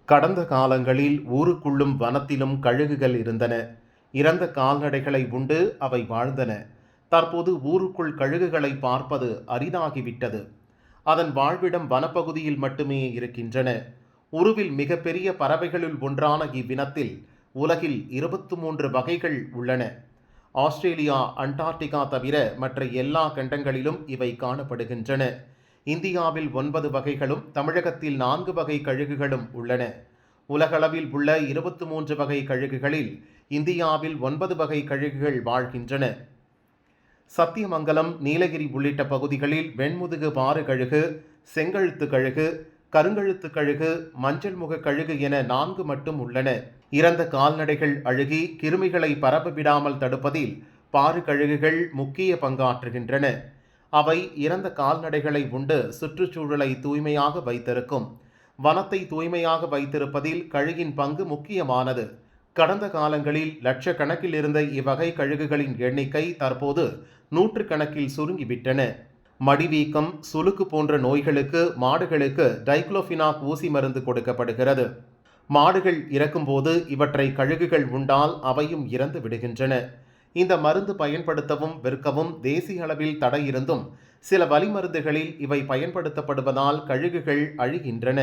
கடந்த காலங்களில் ஊருக்குள்ளும் வனத்திலும் கழுகுகள் இருந்தன. இறந்த கால்நடைகளை உண்டு அவை வாழ்ந்தன. தற்போது ஊருக்குள் கழுகுகளை பார்ப்பது அரிதாகிவிட்டது. அதன் வாழ்விடம் வனப்பகுதியில் மட்டுமே இருக்கின்றன. உருவில் மிகப்பெரிய பறவைகளுள் ஒன்றான இவ்வினத்தில் உலகில் 23 வகைகள் உள்ளன. ஆஸ்திரேலியா, அண்டார்டிகா தவிர மற்ற எல்லா கண்டங்களிலும் இவை காணப்படுகின்றன. இந்தியாவில் 9 வகைகளும் தமிழகத்தில் 4 வகை கழுகுகளும் உள்ளன. உலகளவில் உள்ள 23 வகை கழுகுகளில் இந்தியாவில் 9 வகை கழுகுகள் வாழ்கின்றன. சத்தியமங்கலம், நீலகிரி உள்ளிட்ட பகுதிகளில் வெண்முதுகு பாறு கழுகு, செங்கழுத்து கழுகு, கருங்கழுத்து கழுகு, மஞ்சள் முக கழுகு என 4 மட்டும் உள்ளன. இறந்த கால்நடைகள் அழுகி கிருமிகளை பரப்ப விடாமல் தடுப்பதில் பாறு கழுகுகள் முக்கிய பங்காற்றுகின்றன. அவை இறந்த கால்நடைகளை உண்டு சுற்றுச்சூழலை தூய்மையாக வைத்திருக்கும். வனத்தை தூய்மையாக வைத்திருப்பதில் கழுகின் பங்கு முக்கியமானது. கடந்த காலங்களில் லட்சக்கணக்கில் இருந்த இவ்வகை கழுகுகளின் எண்ணிக்கை தற்போது 100 கணக்கில் சுருங்கிவிட்டன. மடிவீக்கம், சுளுக்கு போன்ற நோய்களுக்கு மாடுகளுக்கு டைக்ளோஃபினாக் ஊசி மருந்து கொடுக்கப்படுகிறது. மாடுகள் இறக்கும்போது இவற்றை கழுகுகள் உண்டால் அவையும் இறந்து விடுகின்றன. இந்த மருந்து பயன்படுத்தவும் விற்கவும் தேசிய அளவில் தடை இருந்தும் சில வலிமருந்துகளில் இவை பயன்படுத்தப்படுவதால் கழுகுகள் அழிகின்றன.